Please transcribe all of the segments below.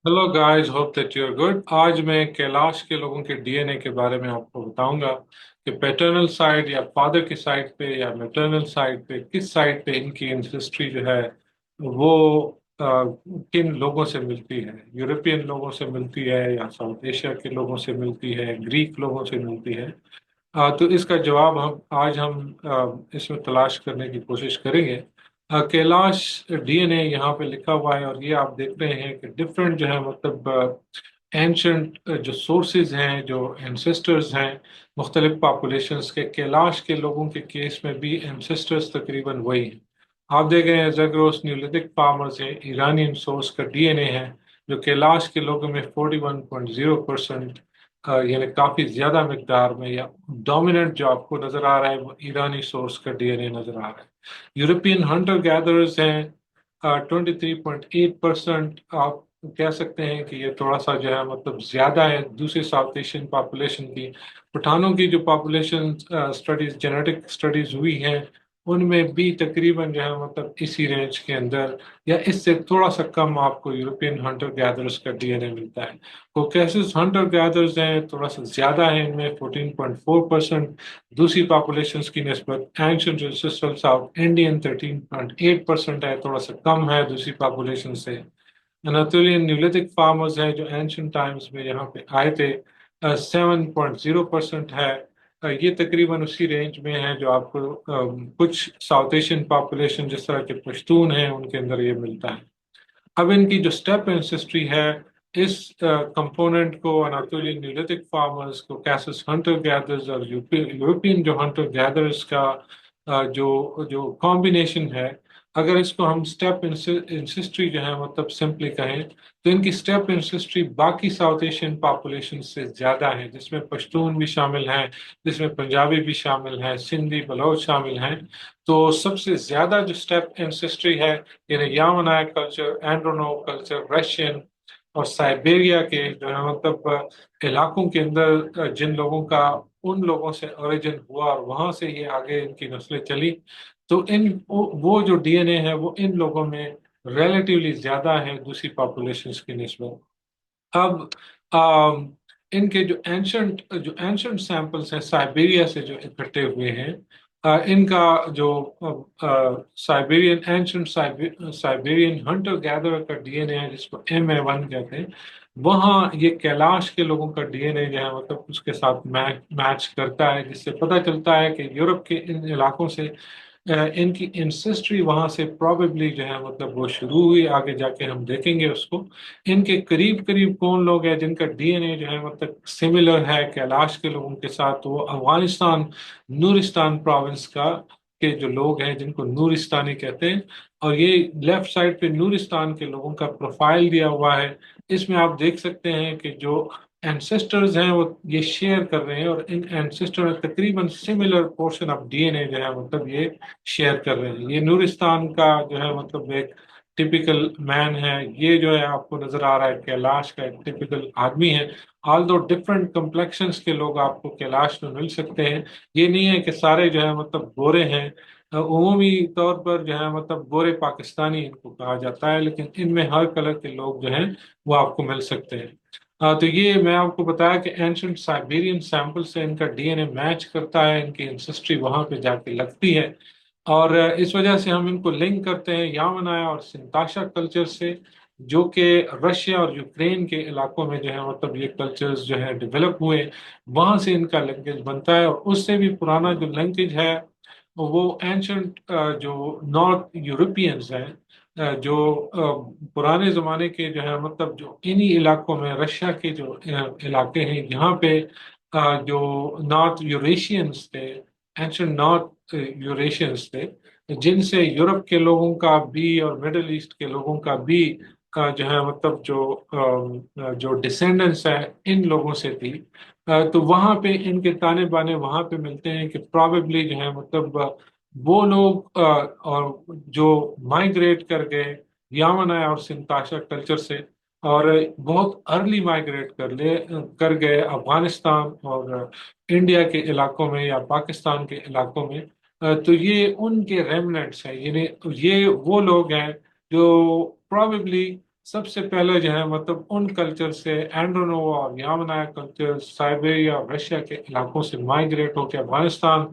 Hello guys, hope that you are good. आज मैं कैलाश के लोगों के डीएनए के बारे में आपको बताऊंगा कि पैटर्नल साइड या फादर की साइड पे या मैटरनल साइड पे किस साइड पे इनकी एंसेस्ट्री जो है वो किन लोगों से मिलती है। यूरोपियन लोगों से मिलती है या साउथ एशिया के लोगों से मिलती है, ग्रीक लोगों से मिलती है। तो इसका जवाब हम इसमें तलाश करने की कोशिश करेंगे। कैलाश डीएनए यहाँ पे लिखा हुआ है और ये आप देख रहे हैं कि डिफरेंट जो है मतलब एंशंट जो सोर्सेज हैं, जो एंसेस्टर्स हैं मुख्तलिफ पॉपुलेशंस के। कैलाश के लोगों के केस में भी एंसेस्टर्स तकरीबन वही हैं। आप देख रहे हैं ज़ैग्रोस न्यूलिथिक फार्मर्स है, इरानियन सोर्स का डीएनए है जो कैलाश के लोगों में 41.0% यानी काफी ज्यादा मिकदार में या डोमिनेंट जो आपको नजर आ रहा है वो ईरानी सोर्स का डीएनए नजर आ रहा है। यूरोपियन हंटर गैदरर्स हैं 23.8%। आप कह सकते हैं कि ये थोड़ा सा जो है मतलब ज्यादा है दूसरी साउथ एशियन पॉपुलेशन की। पठानों की जो पॉपुलेशन स्टडीज, जेनेटिक स्टडीज हुई हैं, उनमें भी तकरीबन जो है मतलब इसी रेंज के अंदर या इससे थोड़ा सा कम आपको यूरोपियन हंटर गैदरर्स का डीएनए मिलता है। कोकेसिस हंटर गैदर्स हैं, थोड़ा सा ज्यादा है इनमें 14.4%। दूसरी पॉपुलेशंस की नस्बत एंशियंट एंसेस्ट्रल साउथ इंडियन 13.8% है, थोड़ा सा कम है दूसरी पॉपुलेशन से। अनातोलियन न्यूलिथिक फार्मर्स हैं जो एंशियंट टाइम्स में यहाँ पे आए थे, 7.0% है। ये तकरीबन उसी रेंज में है जो आपको कुछ साउथ एशियन पॉपुलेशन जिस तरह के पश्तून हैं उनके अंदर ये मिलता है। अब इनकी जो स्टेप एंसेस्ट्री है, इस कंपोनेंट को अनातोलियन न्यूलिथिक फार्मर्स को कैसस हंटर गैदर्स और यूरोपियन जो हंटर गैदर्स का जो जो कॉम्बिनेशन है, अगर इसको हम स्टेप एंसेस्ट्री जो है मतलब सिंपली कहें तो इनकी स्टेप एंसेस्ट्री बाकी साउथ एशियन पॉपुलेशन से ज्यादा है, जिसमें पश्तून भी शामिल हैं, जिसमें पंजाबी भी शामिल हैं, सिंधी बलोच शामिल हैं। तो सबसे ज्यादा जो स्टेप एंसेस्ट्री है यानी यामानाया कल्चर, एंड्रोनो कल्चर, रशियन और साइबेरिया के जो है मतलब इलाकों के अंदर जिन लोगों का उन लोगों से ओरिजिन हुआ और वहां से ये आगे इनकी नस्लें चली, तो इन वो जो डीएनए है वो इन लोगों में रिलेटिवली ज्यादा है दूसरी पॉपुलेशंस की निस्बत। अब अम, इनके जो एंशंट सैंपल्स हैं साइबेरिया से जो इकट्ठे हुए हैं, इनका जो Siberian ancient Siberian Hunter gather का डीएनए है जिसको MA1 कहते हैं, वहाँ ये कैलाश के लोगों का डीएनए जो है मतलब उसके साथ मैच करता है, जिससे पता चलता है कि यूरोप के इन इलाकों से इनकी इंसेस्ट्री वहां से प्रोबेबली जो है मतलब वो शुरू हुई। आगे जाके हम देखेंगे उसको। इनके करीब करीब कौन लोग हैं जिनका डीएनए जो है मतलब सिमिलर है कैलाश के लोगों के साथ, तो वो अफगानिस्तान नूरिस्तान प्रोविंस का के जो लोग हैं जिनको नूरिस्तानी कहते हैं। और ये लेफ्ट साइड पे नूरिस्तान के लोगों का प्रोफाइल दिया हुआ है। इसमें आप देख सकते हैं कि जो एंसेस्टर्स हैं वो ये शेयर कर रहे हैं और इन एंसेस्टर तकरीबन सिमिलर पोर्शन ऑफ डीएनए जो है मतलब ये शेयर कर रहे हैं। ये नूरिस्तान का जो है मतलब एक टिपिकल मैन है, ये जो है आपको नजर आ रहा है कैलाश का एक टिपिकल आदमी है। ऑल दो डिफरेंट कम्प्लेक्शंस के लोग आपको कैलाश में मिल सकते हैं। ये नहीं है कि सारे जो है मतलब गोरे हैं। उमूमी तौर पर जो है मतलब गोरे पाकिस्तानी इनको कहा जाता है, लेकिन इनमें हर कलर के लोग जो हैं वो आपको मिल सकते हैं। तो ये मैं आपको बताया कि एंशंट साइबेरियन सैंपल से इनका डीएनए मैच करता है, इनकी एंसेस्ट्री वहां पे जाके लगती है। और इस वजह से हम इनको लिंक करते हैं यामनाया और सिंताशा कल्चर से, जो कि रशिया और यूक्रेन के इलाकों में जो है मतलब ये कल्चर्स जो है डेवलप हुए, वहां से इनका लिंकेज बनता है। और उससे भी पुराना जो लिंकेज है वो एंशंट जो नॉर्थ यूरोपियंस हैं, जो पुराने जमाने के जो है मतलब जो इन्हीं इलाकों में रशिया के जो इलाके हैं यहाँ पे जो नॉर्थ यूरेशियंस थे, एंशंट नॉर्थ यूरेशियंस थे, जिनसे यूरोप के लोगों का भी और मिडिल ईस्ट के लोगों का भी जो है मतलब जो डिसेंडेंट्स है इन लोगों से थी। तो वहां पे इनके ताने बाने वहां पे मिलते हैं कि प्रोबेबली जो है मतलब वो लोग और जो माइग्रेट कर गए यामानाया और सिंताशा कल्चर से, और बहुत अर्ली माइग्रेट कर गए अफगानिस्तान और इंडिया के इलाकों में या पाकिस्तान के इलाकों में। तो ये उनके रेमनेंट्स हैं, यानी ये वो लोग हैं जो प्रोबेबली سب سے پہلے جو ہے مطلب ان کلچر سے اینڈرونووا اور یامنایا کلچر سائبیریا اور رشیا کے علاقوں سے مائیگریٹ ہو کے افغانستان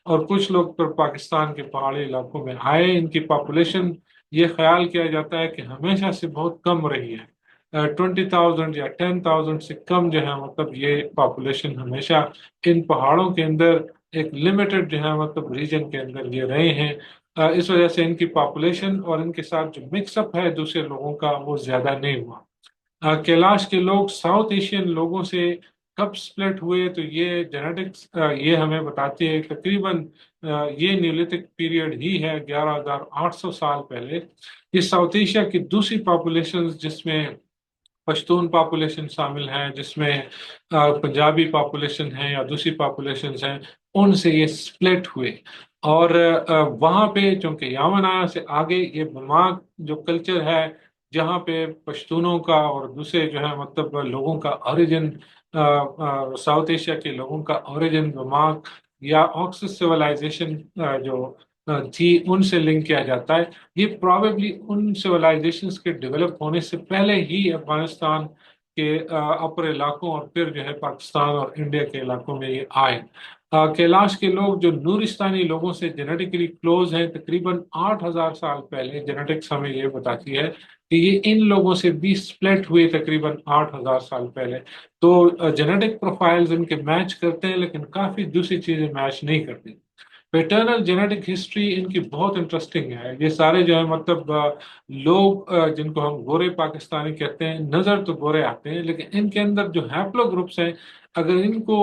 اور کچھ لوگ پھر پاکستان کے پہاڑی علاقوں میں آئے. ان کی پاپولیشن یہ خیال کیا جاتا ہے کہ ہمیشہ سے بہت کم رہی ہے. 20,000 یا 10,000 سے کم جو ہے مطلب یہ پاپولیشن ہمیشہ ان پہاڑوں کے اندر ایک لمیٹڈ جو ہے مطلب ریجن کے اندر یہ رہے ہیں. اس وجہ سے ان کی پاپولیشن اور ان کے ساتھ جو مکس اپ ہے دوسرے لوگوں کا وہ زیادہ نہیں ہوا. کیلاش کے لوگ ساؤتھ ایشین لوگوں سے کب سپلٹ ہوئے تو یہ جینیٹکس یہ ہمیں بتاتی ہے تقریباً یہ نیولتھک پیریڈ ہی ہے 11,800 سال پہلے. یہ ساؤتھ ایشیا کی دوسری پاپولیشن جس میں پشتون پاپولیشن شامل ہیں, جس میں پنجابی پاپولیشن ہیں یا دوسری پاپولیشنز ہیں, ان سے یہ سپلٹ ہوئے. اور وہاں پہ چونکہ یامنایا سے آگے یہ بماک جو کلچر ہے جہاں پہ پشتونوں کا اور دوسرے جو ہے مطلب لوگوں کا اوریجن ساؤتھ ایشیا کے لوگوں کا اوریجن بماک یا آکسس سیولائزیشن جو تھی ان سے لنک کیا جاتا ہے. یہ پرابیبلی ان سیولائزیشنز کے ڈیولپ ہونے سے پہلے ہی افغانستان کے اپر علاقوں اور پھر جو ہے پاکستان اور انڈیا کے علاقوں میں یہ آئے. کیلاش کے لوگ جو نورستانی لوگوں سے جینیٹیکلی کلوز ہیں تقریباً 8,000 سال پہلے جینیٹکس ہمیں یہ بتاتی ہے کہ یہ ان لوگوں سے بھی سپلٹ ہوئے تقریباً 8,000 سال پہلے. تو جینیٹک پروفائلز ان کے میچ کرتے ہیں لیکن کافی دوسری چیزیں میچ نہیں کرتی. پیٹرنل جینیٹک ہسٹری ان کی بہت انٹرسٹنگ ہے. یہ سارے جو ہے مطلب لوگ جن کو ہم گورے پاکستانی کہتے ہیں نظر تو گورے آتے ہیں لیکن ان کے اندر جو ہیپلو گروپس ہیں اگر ان کو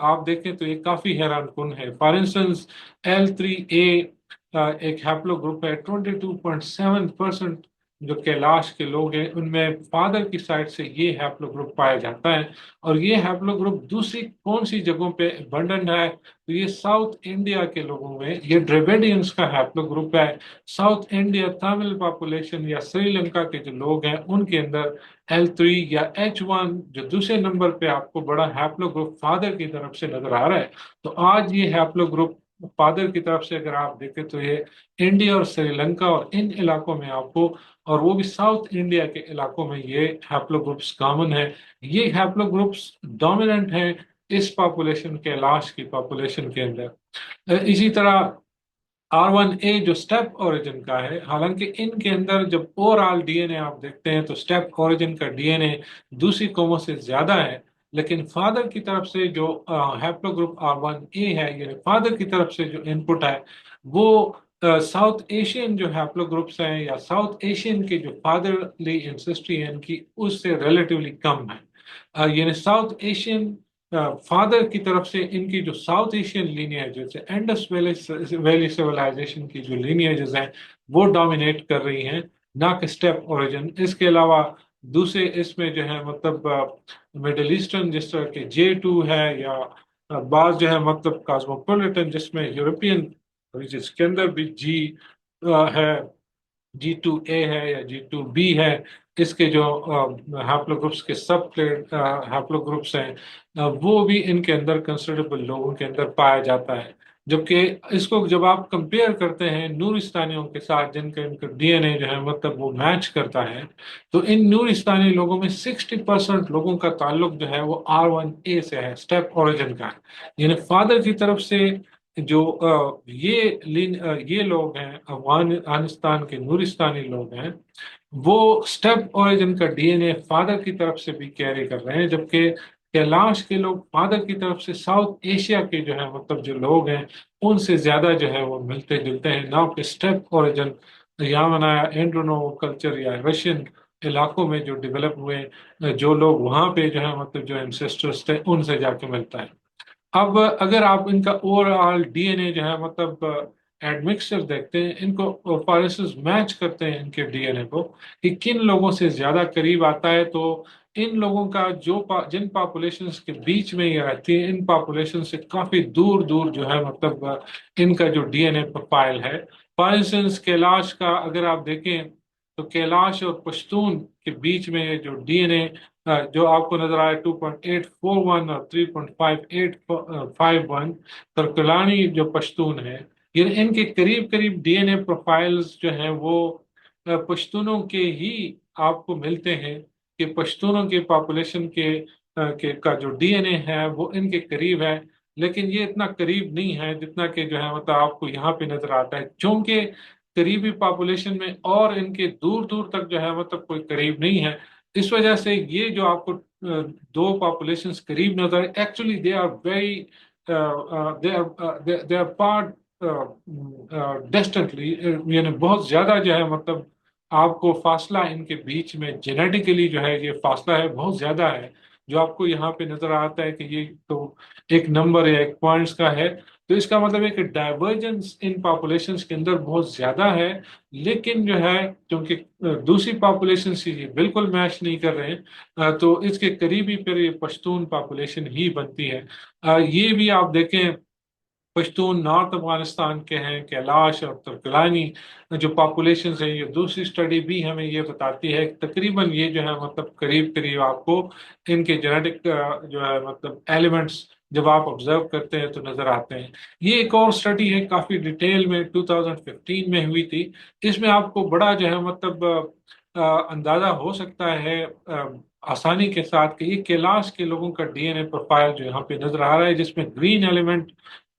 آپ دیکھیں تو یہ کافی حیران کن ہے. فار انسٹنس L3A ایک ہیپلو گروپ ہے. 22.7% جو کیلاش کے لوگ ہیں ان میں فادر کی سائڈ سے یہ ہیپلو گروپ پایا جاتا ہے. اور یہ ہیپلو گروپ دوسری کون سی جگہوں پہ ابنڈنٹ ہے تو یہ ساؤتھ انڈیا کے لوگوں میں یہ ڈریویڈینز کا ہیپلو گروپ ہے. ساؤتھ انڈیا تامل پاپولیشن یا سری لنکا کے جو لوگ ہیں ان کے اندر L3 یا H1 جو دوسرے نمبر پہ آپ کو بڑا ہیپلو گروپ فادر کی طرف سے نظر آ رہا ہے. تو آج یہ ہیپلو گروپ فادر کی طرف سے اگر آپ دیکھیں تو یہ انڈیا اور سری لنکا اور ان علاقوں میں آپ کو اور وہ بھی ساؤتھ انڈیا کے علاقوں میں یہ ہیپلو گروپس کامن ہے. یہ ہیپلو گروپس ڈومیننٹ ہیں اس پاپولیشن کیلاش کی پاپولیشن کے اندر. اسی طرح R1A جو سٹیپ اوریجن کا ہے حالانکہ ان کے اندر جب اوور آل ڈی این اے آپ دیکھتے ہیں تو سٹیپ اوریجن کا ڈی این اے دوسری قوموں سے زیادہ ہے لیکن فادر کی طرف سے جو ہیپلو گروپ R1A ہے یعنی فادر کی طرف سے جو ان پٹ ہے وہ ساؤتھ ایشین جو ہیپلو گروپس ہیں یا ساؤتھ ایشین کے جو فادرلی انسسٹری ہے ان کی اس سے ریلیٹیولی کم ہے. یعنی ساؤتھ ایشین فادر کی طرف سے ان کی جو ساؤتھ ایشین لینیج جیسے انڈس ویلی سیولائزیشن کی جو لینیجز ہیں وہ ڈومینیٹ کر رہی ہیں نہ کہ سٹیپ اوریجن. اس کے علاوہ دوسرے اس میں جو ہے مطلب مڈل ایسٹرن جس طرح کہ J2 ہے یا بعض جو ہے مطلب کاسموپولیٹن جس میں یورپین جس کے اندر بھی جی ہے G2A ہے یا G2B ہے اس کے جو ہیپلو گروپس کے سب ہیپلو گروپس ہیں وہ بھی ان کے اندر کنسیڈریبل لوگوں کے اندر پایا جاتا ہے. جبکہ اس کو جب آپ کمپیئر کرتے ہیں نورستانیوں کے ساتھ جن کا ان کا ڈی این اے جو ہے مطلب وہ میچ کرتا ہے تو ان نورستانی لوگوں میں 60% لوگوں کا تعلق جو ہے وہ R1A سے ہے سٹیپ اوریجن کا ہے. یعنی فادر کی طرف سے جو یہ لوگ ہیں افغانستان کے نورستانی لوگ ہیں وہ سٹیپ اوریجن کا ڈی این اے فادر کی طرف سے بھی کیری کر رہے ہیں جبکہ کیلاش کے لوگ فادر کی طرف سے ساؤتھ ایشیا کے جو ہے مطلب جو لوگ ہیں ان سے زیادہ جو ہے وہ ملتے جلتے ہیں. نہ کہ سٹیپ اوریجن یامنایا اینڈرونو کلچر یا رشین علاقوں میں جو ڈیولپ ہوئے جو لوگ وہاں پہ جو ہے مطلب جو انسیسٹرز تھے ان سے جا کے ملتا ہے. اب اگر آپ ان کا اوور آل ڈی این اے جو ہے مطلب ایڈمکسچر دیکھتے ہیں ان کو فارسز میچ کرتے ہیں ان کے ڈی این اے کو کہ کن لوگوں سے زیادہ قریب آتا ہے تو ان لوگوں کا جن پاپولیشنز کے بیچ میں یہ رہتی ہے ان پاپولیشن سے کافی دور دور جو ہے مطلب ان کا جو ڈی این اے پروفائل ہے. فار انسٹنس کیلاش کا اگر آپ دیکھیں تو کیلاش اور پشتون کے بیچ میں جو ڈی این اے جو آپ کو نظر آئے 2.841 اور 3.5851 ترکلانی جو پشتون ہے ان کے قریب قریب ڈی این اے پروفائلز جو ہیں وہ پشتونوں کے ہی आपको मिलते हैं कि पश्तूनों के पॉपुलेशन का जो डीएनए है वो इनके करीब है, लेकिन ये इतना करीब नहीं है जितना कि जो है मतलब आपको यहाँ पे नजर आता है, क्योंकि करीबी पॉपुलेशन में और इनके दूर दूर तक जो है मतलब कोई करीब नहीं है। इस वजह से ये जो आपको दो पॉपुलेशंस करीब नजर, actually they are very they are part distantly, यानी बहुत ज्यादा जो है मतलब आपको फासला इनके बीच में जेनेटिकली जो है ये फासला है बहुत ज्यादा है, जो आपको यहाँ पे नजर आता है कि ये तो एक नंबर या एक पॉइंट्स का है। तो इसका मतलब है कि डाइवर्जेंस इन पॉपुलेशंस के अंदर बहुत ज्यादा है, लेकिन जो है क्योंकि दूसरी पॉपुलेशन से ये बिल्कुल मैच नहीं कर रहे हैं, तो इसके करीबी फिर ये पश्तून पॉपुलेशन ही बनती है। ये भी आप देखें, पश्तून नॉर्थ अफगानिस्तान के हैं, कैलाश और तुर्कलानी जो पॉपुलेशन है, ये दूसरी स्टडी भी हमें ये बताती है कि तकरीबन ये जो है मतलब करीब करीब आपको इनके जेनेटिक जो है मतलब एलिमेंट्स जब आप ऑब्जर्व करते हैं तो नजर आते हैं। ये एक और स्टडी है काफी डिटेल में 2015 में हुई थी। इसमें आपको बड़ा जो है मतलब अंदाजा हो सकता है आसानी के साथ कि ये कैलाश के लोगों का डीएनए प्रोफाइल जो यहाँ पे नजर आ रहा है, जिसमें ग्रीन एलिमेंट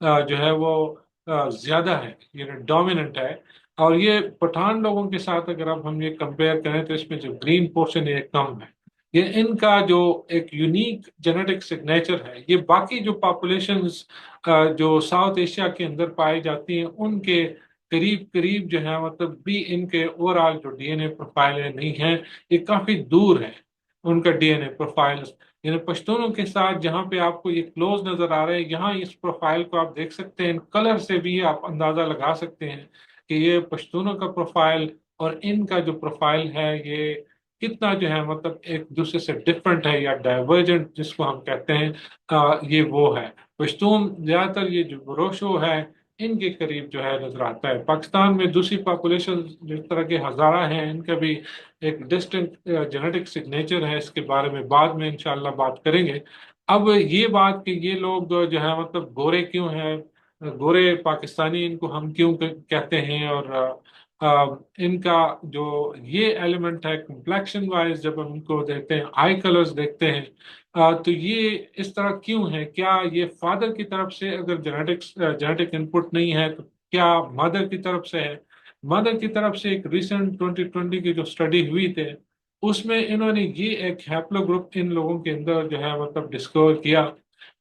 जो है वो ज्यादा है, ये डोमिनेंट है। और ये पठान लोगों के साथ अगर अब हम ये कंपेयर करें तो इसमें जो ग्रीन पोर्शन है ये कम है। ये इनका जो एक यूनिक जेनेटिक सिग्नेचर है, ये बाकी जो पॉपुलेशंस जो साउथ एशिया के अंदर पाई जाती हैं उनके करीब करीब जो है मतलब भी इनके ओवरऑल जो डीएनए प्रोफाइल है नहीं है, ये काफी दूर है उनका डीएनए प्रोफाइल। यानी पश्तूनों के साथ जहाँ पे आपको ये क्लोज नजर आ रहे हैं, यहाँ इस प्रोफाइल को आप देख सकते हैं, इन कलर से भी आप अंदाजा लगा सकते हैं कि ये पश्तूनों का प्रोफाइल और इनका जो प्रोफाइल है ये कितना जो है मतलब एक दूसरे से डिफरेंट है या डाइवर्जेंट जिसको हम कहते हैं, ये वो है। पश्तून ज्यादातर ये जो बुरोशो है इनके करीब जो है नजर आता है। पाकिस्तान में दूसरी पॉपुलेशन जिस तरह के हजारा हैं, इनका भी एक डिस्टिंक्ट जेनेटिक सिग्नेचर है, इसके बारे में बाद में इंशाल्लाह बात करेंगे। अब ये बात कि ये लोग जो है मतलब गोरे क्यों हैं, गोरे पाकिस्तानी इनको हम क्यों कहते हैं, और इनका जो ये एलिमेंट है कम्प्लेक्शन वाइज जब हम इनको देखते हैं, आई कलर्स देखते हैं, तो ये इस तरह क्यों है? क्या ये फादर की तरफ से अगर जेनेटिक इनपुट नहीं है तो क्या मदर की तरफ से है? मदर की तरफ से एक रिसेंट 2020 की जो स्टडी हुई थे उसमें इन्होंने ये एक हैप्लो ग्रुप इन लोगों के अंदर जो है मतलब डिस्कवर किया,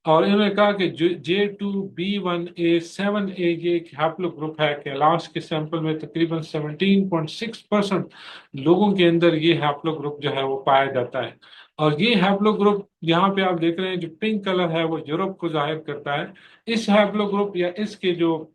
और इन्होंने कहा कि J2B1A7A ये एक हैप्लो ग्रुप है। कैलाश के सैंपल में तकरीबन 17.6% लोगों के अंदर ये हैप्लो ग्रुप जो है वो पाया जाता है। और ये हैप्लो ग्रुप यहाँ पे आप देख रहे हैं जो पिंक कलर है वो यूरोप को जाहिर करता है। इस हैप्लो ग्रुप या इसके जो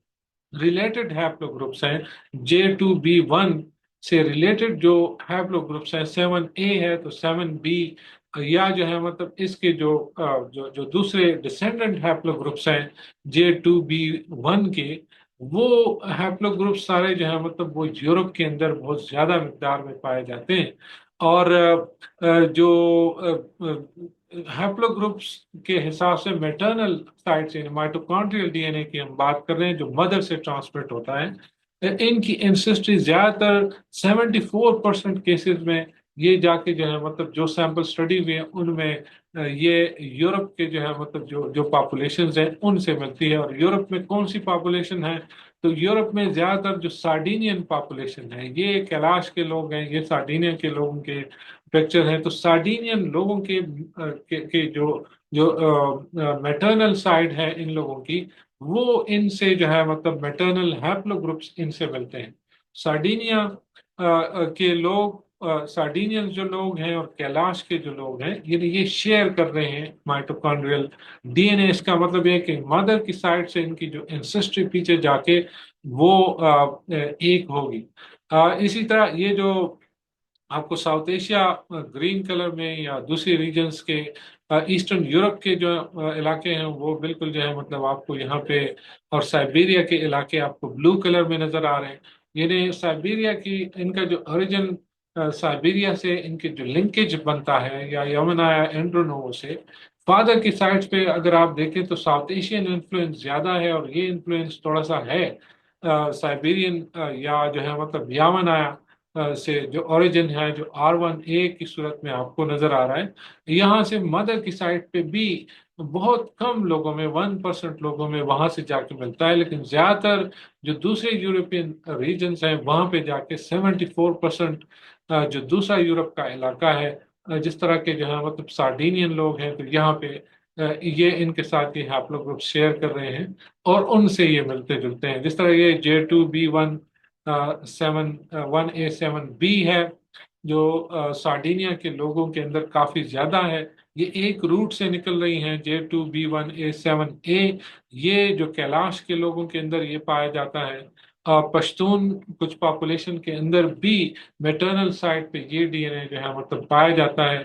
रिलेटेड हैप्लो ग्रुप्स हैं, J2B1 से रिलेटेड जो हैप्लो ग्रुप्स हैं, 7A है तो 7B, या जो है मतलब इसके जो जो दूसरे डिसेंडेंट हैप्लो ग्रुप्स हैं J2B1 के, वो हैप्लो ग्रुप सारे जो है मतलब वो यूरोप के अंदर बहुत ज्यादा मिकदार में पाए जाते हैं। और जो हैप्लो ग्रुप्स के हिसाब से मैटरनल साइड से माइटोकॉन्ड्रियल डीएनए की हम बात कर रहे हैं जो मदर से ट्रांसमिट होता है, इनकी एंसेस्ट्री ज्यादातर 74% केसेस में ये जाके जो है मतलब जो सैंपल स्टडी हुए हैं उनमें ये यूरोप के जो है मतलब जो जो पॉपुलेशन हैं उनसे मिलती है। और यूरोप में कौन सी पॉपुलेशन है? तो यूरोप में ज्यादातर जो सार्डिनियन पॉपुलेशन है, ये कैलाश के लोग हैं, ये सार्डिनिया के लोगों के पिक्चर हैं। तो सार्डिनियन लोगों के जो जो मैटरनल साइड है इन लोगों की, वो इनसे जो है मतलब मैटरनल हैप्लो ग्रुप्स इनसे मिलते हैं। सार्डिनिया के लोग, सार्डिनियन जो लोग हैं और कैलाश के जो लोग हैं, ये शेयर कर रहे हैं माइटोकॉन्ड्रियल डीएनए। इसका मतलब ये है कि मदर की साइड से इनकी जो एंसेस्ट्री पीछे जाके वो एक होगी। इसी तरह ये जो आपको साउथ एशिया ग्रीन कलर में या दूसरी रीजन्स के ईस्टर्न यूरोप के जो इलाके हैं वो बिल्कुल जो है मतलब आपको यहाँ पे, और साइबेरिया के इलाके आपको ब्लू कलर में नजर आ रहे हैं। यानी साइबेरिया की इनका जो ओरिजिन, साइबेरिया से इनके जो लिंकेज बनता है या यमनाया एंड्रोनोवो से, फादर की साइड पे अगर आप देखें तो साउथ एशियन इन्फ्लुएंस ज्यादा है, और ये इन्फ्लुएंस थोड़ा सा है साइबेरियन या जो है मतलब यामनाया سے جو اوریجن ہے جو R1A کی صورت میں آپ کو نظر آ رہا ہے، یہاں سے مدر کی سائٹ پہ بھی بہت کم لوگوں میں 1% لوگوں میں وہاں سے جا کے ملتا ہے، لیکن زیادہ تر جو دوسرے یورپین ریجنز ہیں وہاں پہ جا کے 74% جو دوسرا یورپ کا علاقہ ہے، جس طرح کے جو ہے مطلب سارڈینین لوگ ہیں، تو یہاں پہ یہ ان کے ساتھ یہ آپ لوگ شیئر کر رہے ہیں اور ان سے یہ ملتے جلتے ہیں، جس طرح یہ J2B1A7B ہے جو سارڈینیا کے لوگوں کے اندر کافی زیادہ ہے، یہ ایک روٹ سے نکل رہی ہیں J2B1A7A، یہ جو کیلاش کے لوگوں کے اندر یہ پایا جاتا ہے۔ پشتون کچھ پاپولیشن کے اندر بھی میٹرنل سائٹ پہ یہ DNA جو ہے مطلب پایا جاتا ہے۔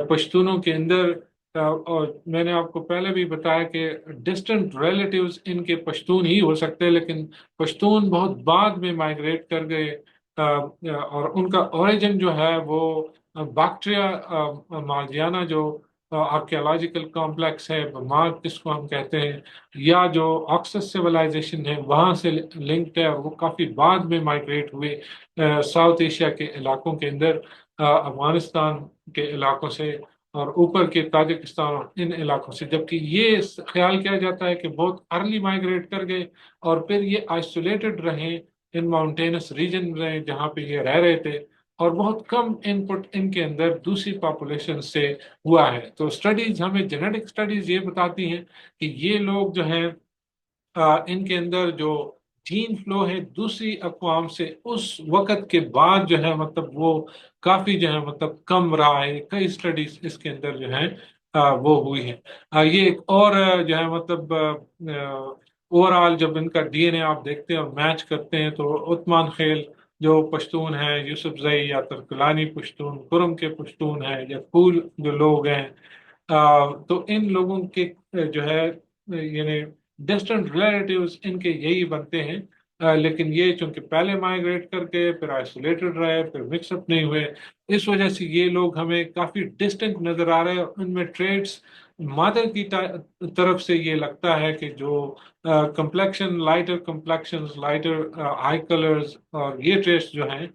پشتونوں کے اندر اور میں نے آپ کو پہلے بھی بتایا کہ ڈسٹنٹ ریلیٹیوز ان کے پشتون ہی ہو سکتے، لیکن پشتون بہت بعد میں مائگریٹ کر گئے، اور ان کا اوریجن جو ہے وہ باکٹریا مارجیانا جو آرکیولوجیکل کمپلیکس ہے مارگ جس کو ہم کہتے ہیں، یا جو آکسس سیولائزیشن ہے وہاں سے لنکڈ ہے، اور وہ کافی بعد میں مائگریٹ ہوئے ساؤتھ ایشیا کے علاقوں کے اندر، افغانستان کے علاقوں سے اور اوپر کے تاجکستان اور ان علاقوں سے، جبکہ یہ خیال کیا جاتا ہے کہ بہت ارلی مائگریٹ کر گئے اور پھر یہ آئسولیٹڈ رہے ان ماؤنٹینس ریجن میں جہاں پہ یہ رہ رہے تھے، اور بہت کم ان پٹ ان کے اندر دوسری پاپولیشن سے ہوا ہے۔ تو اسٹڈیز ہمیں جینیٹک اسٹڈیز یہ بتاتی ہیں کہ یہ لوگ جو ہیں ان کے اندر جو جین فلو ہے دوسری اقوام سے اس وقت کے بعد جو ہے مطلب وہ کافی جو ہے مطلب کم رہا ہے، کئی اسٹڈیز اس کے اندر جو ہیں وہ ہوئی ہیں۔ یہ ایک اور جو ہے مطلب اوور آل جب ان کا DNA آپ دیکھتے ہیں اور میچ کرتے ہیں تو عثمان خیل جو پشتون ہیں، یوسف زئی یا ترکلانی پشتون، کرم کے پشتون ہیں، یا پھول جو لوگ ہیں، تو ان لوگوں کے جو ہے یعنی ڈسٹنٹ ریلیٹیوز ان کے یہی بنتے ہیں، لیکن یہ چونکہ پہلے مائگریٹ کر کے پھر آئسولیٹڈ رہے، پھر مکس اپ نہیں ہوئے، اس وجہ سے یہ لوگ ہمیں کافی ڈسٹنٹ نظر آ رہے ہیں، اور ان میں ٹریڈس مادر کی طرف سے یہ لگتا ہے کہ جو کمپلیکشن لائٹر کمپلیکشنز لائٹر آئی کلرز اور یہ ٹریڈس جو ہیں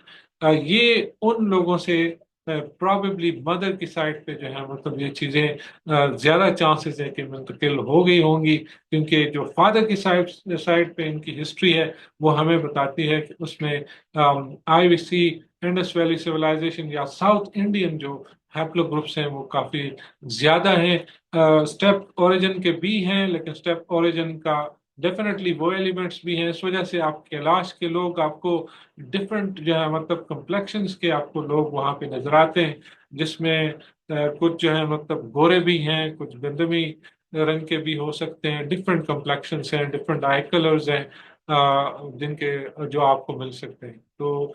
یہ ان لوگوں سے پرابیبلی مدر کی سائٹ پہ جو ہے مطلب یہ چیزیں زیادہ چانسز ہے کہ منتقل ہو گئی ہوں گی، کیونکہ جو فادر کی سائٹ پہ ان کی ہسٹری ہے وہ ہمیں بتاتی ہے کہ اس میں IVC انڈس ویلی سیولائزیشن یا ساؤتھ انڈین جو ہیپلو گروپس ہیں وہ کافی زیادہ ہیں۔ اسٹیپ اوریجن کے بھی ہیں، لیکن اسٹیپ اوریجن کا ڈیفینیٹلی وہ ایلیمنٹس بھی ہیں، اس وجہ سے آپ کیلاش کے لوگ آپ کو ڈفرینٹ جو ہے مطلب کمپلیکشنز کے آپ کو لوگ وہاں پہ نظر آتے ہیں، جس میں کچھ جو ہے مطلب گورے بھی ہیں، کچھ گندمی رنگ کے بھی ہو سکتے ہیں، ڈفرینٹ کمپلیکشنز ہیں، ڈفرینٹ آئی کلرز ہیں جن کے جو آپ کو مل سکتے ہیں۔ تو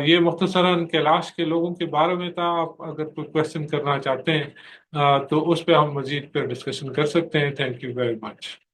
یہ مختصراً کیلاش کے لوگوں کے بارے میں تھا۔ آپ اگر کوئی کوشچن کرنا چاہتے ہیں تو اس پہ ہم مزید پہ ڈسکشن کر سکتے ہیں۔ Thank you very much.